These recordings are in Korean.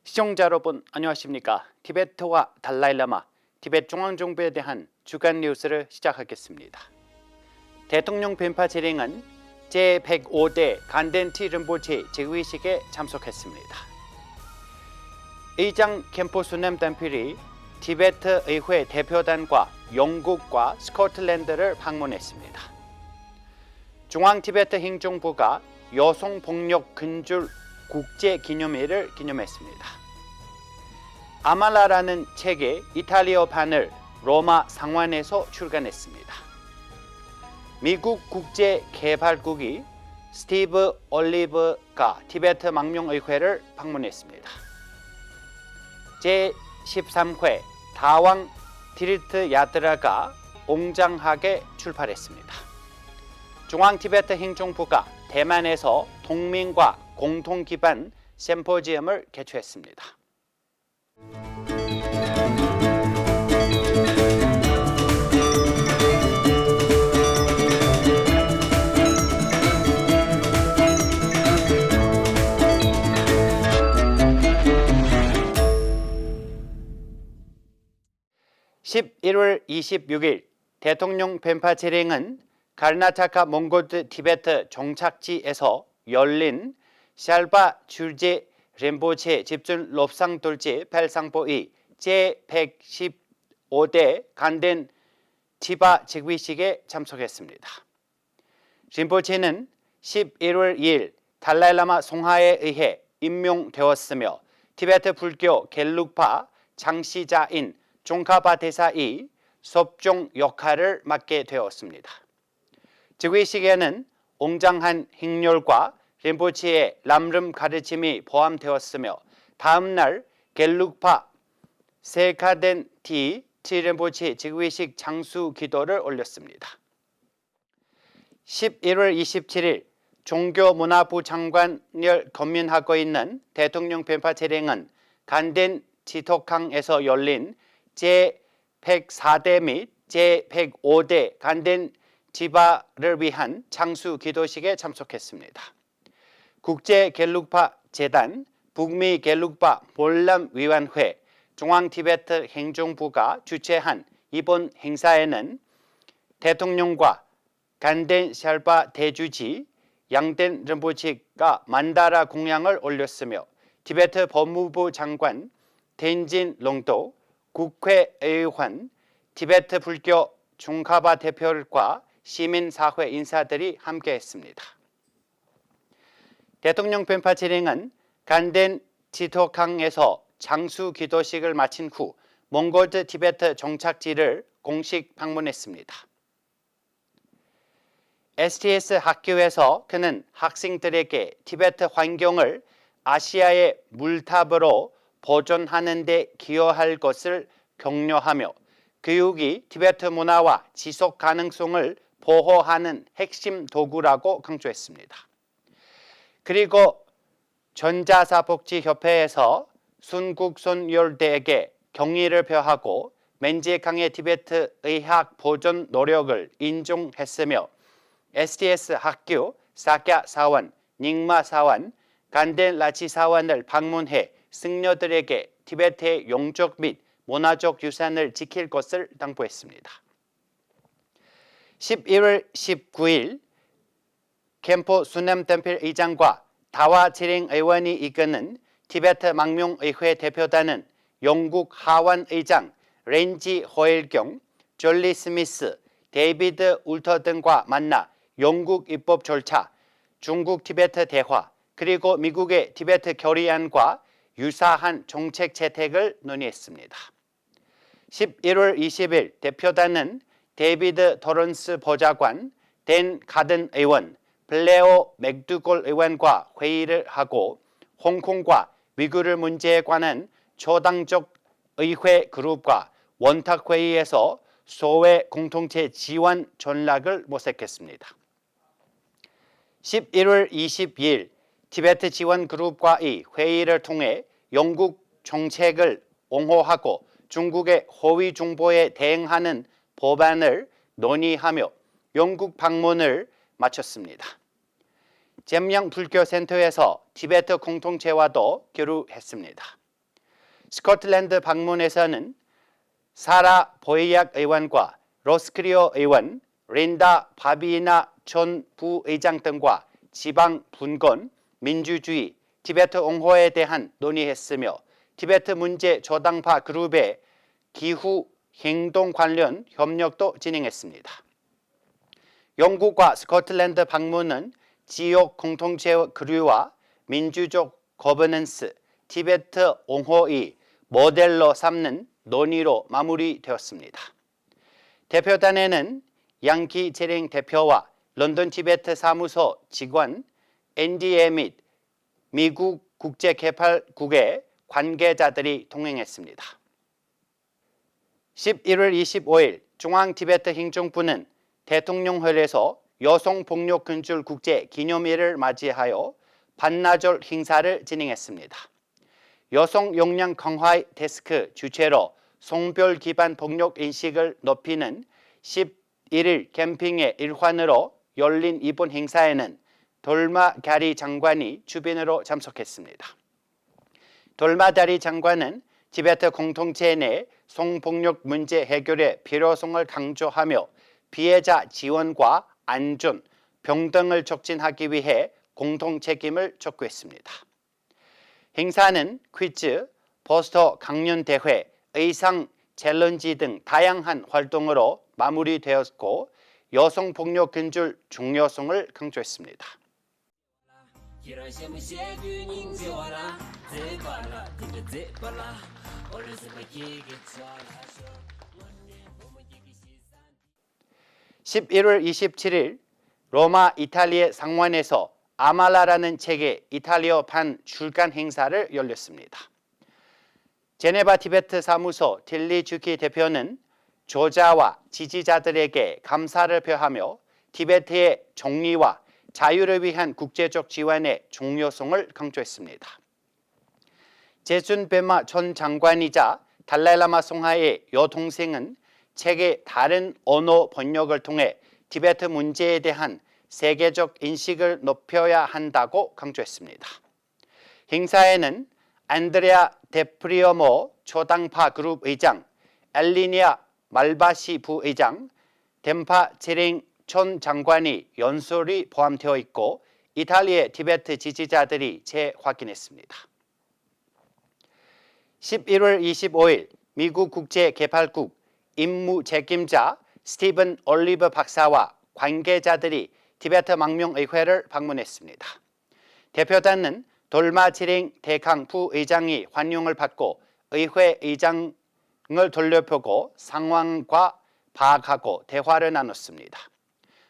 시청자 여러분 안녕하십니까? 티베트와 달라이라마, 티베트 중앙정부에 대한 주간 뉴스를 시작하겠습니다. 대통령 벤파 재령은 제105대 간덴티 림보체 제위식에 참석했습니다. 의장 켐포 수남 단필이 티베트 의회 대표단과 영국과 스코틀랜드를 방문했습니다. 중앙 티베트 행정부가 여성 폭력 근절 국제 기념일을 기념했습니다. 아말라라는 책의 이탈리아판을 로마 상원에서 출간했습니다. 미국 국제개발국이 스티브 올리브가 티베트 망명의회를 방문했습니다. 제13회 다왕 티르트 야트라가 웅장하게 출발했습니다. 중앙 티베트 행정부가 대만에서 동맹과 공통 기반 심포지엄을 개최했습니다. (11월 26일) 대통령 벤파 재령은 카르나타카 몽골 티베트 종착지에서 열린 샬바 줄제 림보체 집중 롭상 돌제 발상포의 제115대 간덴 티바 즉위식에 참석했습니다. 림보체는 11월 2일 달라이라마 송하에 의해 임명되었으며 티베트 불교 겔룩파 창시자인 종카바 대사의 섭종 역할을 맡게 되었습니다. 즉위식에는 웅장한 행렬과 림보체의 람름 가르침이 포함되었으며 다음 날 겔룩파 세카덴 티 림보체 즉위식 장수 기도를 올렸습니다. 11월 27일 종교문화부 장관을 겸임하고 있는 대통령 벤파 재령은 간덴 지톡항에서 열린 제104대 및 제105대 간덴 지바를 위한 장수 기도식에 참석했습니다. 국제 겔룩파 재단, 북미 겔룩파 몰람위원회, 중앙 티베트 행정부가 주최한 이번 행사에는 대통령과 간덴 샬바 대주지 양덴 림보체가 만다라 공양을 올렸으며 티베트 법무부 장관 덴진 롱도, 국회의원, 티베트 불교 종카바 대표과 시민사회 인사들이 함께했습니다. 대통령 벤파 재령은 간덴 지톡항에서 장수 기도식을 마친 후 몽골 티베트 정착지를 공식 방문했습니다. STS 학교에서 그는 학생들에게 티베트 환경을 아시아의 물탑으로 보존하는 데 기여할 것을 격려하며 교육이 티베트 문화와 지속 가능성을 보호하는 핵심 도구라고 강조했습니다. 그리고 전자사복지협회에서 순국선열대에게 경의를 표하고 맨제강의 티베트 의학 보존 노력을 인정했으며 STS 학교, 사캬 사원, 닝마 사원, 간덴 라치 사원을 방문해 승려들에게 티베트의 영적 및 문화적 유산을 지킬 것을 당부했습니다. 11월 19일 켐포 수남 단필 의장과 다와 재령 의원이 이끄는 티베트 망명의회 대표단은 영국 하원 의장 렌지 호일경, 졸리 스미스, 데이비드 울터 등과 만나 영국 입법 절차, 중국 티베트 대화, 그리고 미국의 티베트 결의안과 유사한 정책 채택을 논의했습니다. 11월 20일 대표단은 데이비드 토런스 보좌관, 댄 가든 의원, 블레어 맥두골 의원과 회의를 하고 홍콩과 위구르 문제에 관한 초당적 의회 그룹과 원탁회의에서 소외 공동체 지원 전략을 모색했습니다. 11월 22일 티베트 지원 그룹과의 회의를 통해 영국 정책을 옹호하고 중국의 허위 정보에 대응하는 법안을 논의하며 영국 방문을 마쳤습니다. 잼영 불교센터에서 티베트 공동체와도 교류했습니다. 스코틀랜드 방문에서는 사라 보이약 의원과 로스크리오 의원, 린다 바비나 전 부의장 등과 지방 분권, 민주주의, 티베트 옹호에 대한 논의했으며 티베트 문제 조당파 그룹의 기후 행동 관련 협력도 진행했습니다. 영국과 스코틀랜드 방문은 지역 공동체의 교류와 민주적 거버넌스, 티베트 옹호의 모델로 삼는 논의로 마무리되었습니다. 대표단에는 양키 제링 대표와 런던 티베트 사무소 직원, NDA 및 미국 국제개발국의 관계자들이 동행했습니다. 11월 25일 중앙티베트 행정부는 대통령홀에서 여성폭력근절 국제기념일을 맞이하여 반나절 행사를 진행했습니다. 여성 역량 강화 데스크 주최로 성별 기반 폭력 인식을 높이는 11일 캠핑의 일환으로 열린 이번 행사에는 돌마다리 장관이 주빈으로 참석했습니다. 돌마다리 장관은 티베트 공동체 내 성폭력 문제 해결의 필요성을 강조하며 피해자 지원과 안전, 평등을 촉진하기 위해 공동 책임을 촉구했습니다. 행사는 퀴즈, 포스터 강연 대회, 의상 챌린지 등 다양한 활동으로 마무리되었고 여성폭력 근절 중요성을 강조했습니다. (11월 27일) 로마 이탈리아 상원에서 아말라라는 책의 이탈리아판 출간 행사를 열렸습니다. 제네바 티베트 사무소 틸리 주키 대표는 저자와 지지자들에게 감사를 표하며 티베트의 정리와 자유를 위한 국제적 지원의 중요성을 강조했습니다. 제순베마 전 장관이자 달라이라마 송하의 여동생은 책의 다른 언어 번역을 통해 티베트 문제에 대한 세계적 인식을 높여야 한다고 강조했습니다. 행사에는 안드레아 데프리오모 초당파 그룹 의장, 엘리니아 말바시 부의장, 덴파 제링 전 장관이 연설이 포함되어 있고 이탈리아 티베트 지지자들이 재확인했습니다. 11월 25일 미국 국제개발국 임무 책임자 스티븐 올리브 박사와 관계자들이 티베트 망명의회를 방문했습니다. 대표단은 돌마지링 대강 부의장이 환영을 받고 의회 의장을 돌려보고 상황과 파악하고 대화를 나눴습니다.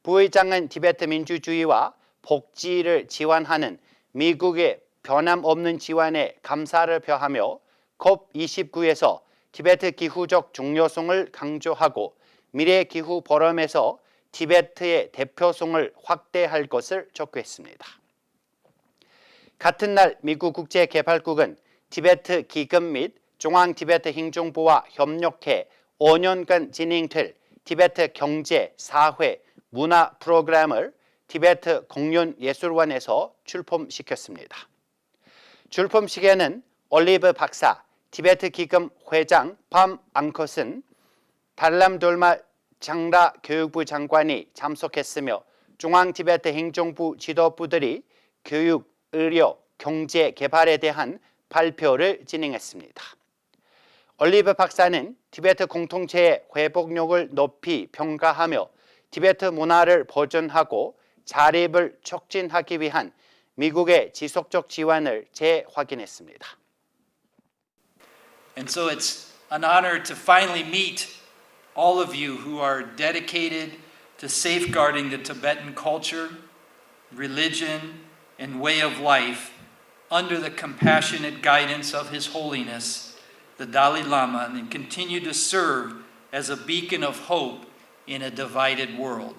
부의장은 티베트 민주주의와 복지를 지원하는 미국의 변함없는 지원에 감사를 표하며 COP29에서 티베트 기후적 중요성을 강조하고 미래 기후 포럼에서 티베트의 대표성을 확대할 것을 촉구했습니다. 같은 날 미국 국제개발국은 티베트 기금 및 중앙 티베트 행정부와 협력해 5년간 진행될 티베트 경제, 사회, 문화 프로그램을 티베트 공연예술원에서 출품시켰습니다. 출품식에는 올리브 박사, 티베트 기금 회장 팜 앙컷은 달람돌마 장라 교육부 장관이 참석했으며 중앙 티베트 행정부 지도부들이 교육, 의료, 경제 개발에 대한 발표를 진행했습니다. 올리브 박사는 티베트 공동체의 회복력을 높이 평가하며 티베트 문화를 보존하고 자립을 촉진하기 위한 미국의 지속적 지원을 재확인했습니다. And so it's an honor to finally meet all of you who are dedicated to safeguarding the Tibetan culture, religion, and way of life under the compassionate guidance of His Holiness, the Dalai Lama, and continue to serve as a beacon of hope in a divided world.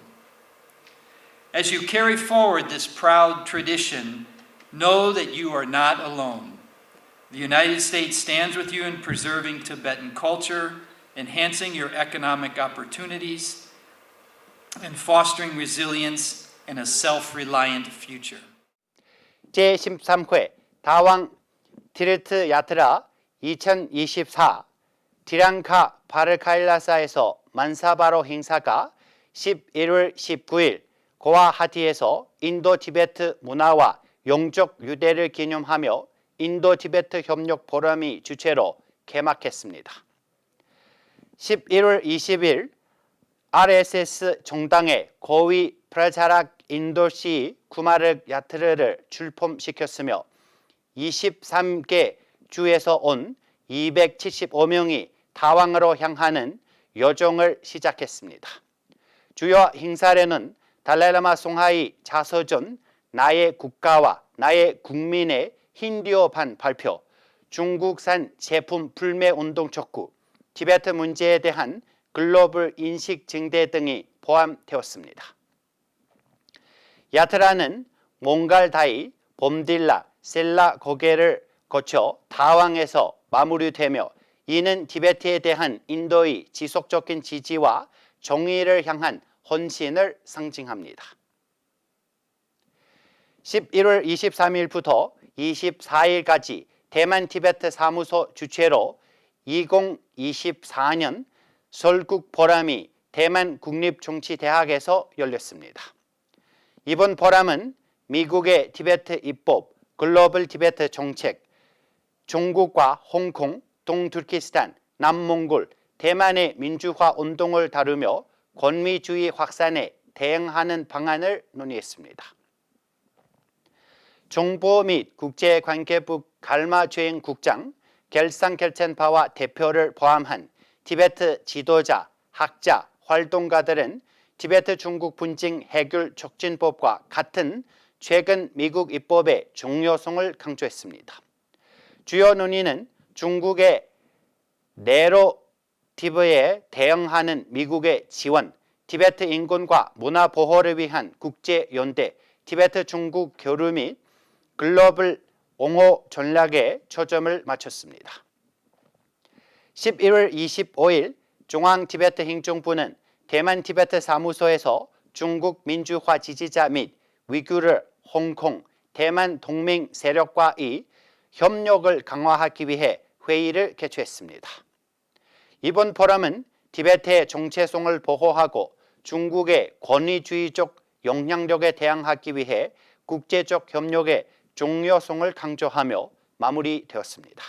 As you carry forward this proud tradition, know that you are not alone. The United States stands with you in preserving Tibetan culture, enhancing your economic opportunities, and fostering resilience and a self-reliant future. 제13회 다왕 티르트 야트라 2024 디랑카 바르카일라사에서 만사바로 행사가 11월 19일 고와하티에서 인도 티베트 문화와 영적 유대를 기념하며 인도 티베트 협력 포럼이 주최로 개막했습니다. 11월 20일 RSS 정당의 고위 프라자락 인도시 쿠마르 야트르를 출범시켰으며 23개 주에서 온 275명이 다왕으로 향하는 여정을 시작했습니다. 주요 행사에는 달라이라마 송하이 자서전 나의 국가와 나의 국민의 힌디어판 발표, 중국산 제품 불매 운동 촉구, 티베트 문제에 대한 글로벌 인식 증대 등이 포함되었습니다. 야트라는 몽갈다이, 봄딜라, 셀라 고개를 거쳐 다왕에서 마무리되며 이는 티베트에 대한 인도의 지속적인 지지와 정의를 향한 헌신을 상징합니다. 11월 23일부터 24일까지 대만 티베트 사무소 주최로 2024년 설국 포럼이 대만 국립정치대학에서 열렸습니다. 이번 포럼은 미국의 티베트 입법, 글로벌 티베트 정책, 중국과 홍콩, 동투르키스탄, 남몽골, 대만의 민주화 운동을 다루며 권위주의 확산에 대응하는 방안을 논의했습니다. 정보 및 국제관계부 갈마주행 국장 겔상켈첸파와 대표를 포함한 티베트 지도자, 학자, 활동가들은 티베트 중국 분쟁 해결 촉진법과 같은 최근 미국 입법의 중요성을 강조했습니다. 주요 논의는 중국의 내러티브에 대응하는 미국의 지원, 티베트 인권과 문화 보호를 위한 국제연대, 티베트 중국 교류 및 글로벌 옹호 전략에 초점을 맞췄습니다. 11월 25일 중앙 티베트 행정부는 대만 티베트 사무소에서 중국 민주화 지지자 및 위구르, 홍콩, 대만 동맹 세력과의 협력을 강화하기 위해 회의를 개최했습니다. 이번 포럼은 티베트의 정체성을 보호하고 중국의 권위주의적 영향력에 대항하기 위해 국제적 협력의 중요성을 강조하며 마무리되었습니다.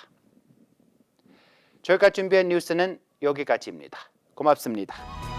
저희가 준비한 뉴스는 여기까지입니다. 고맙습니다.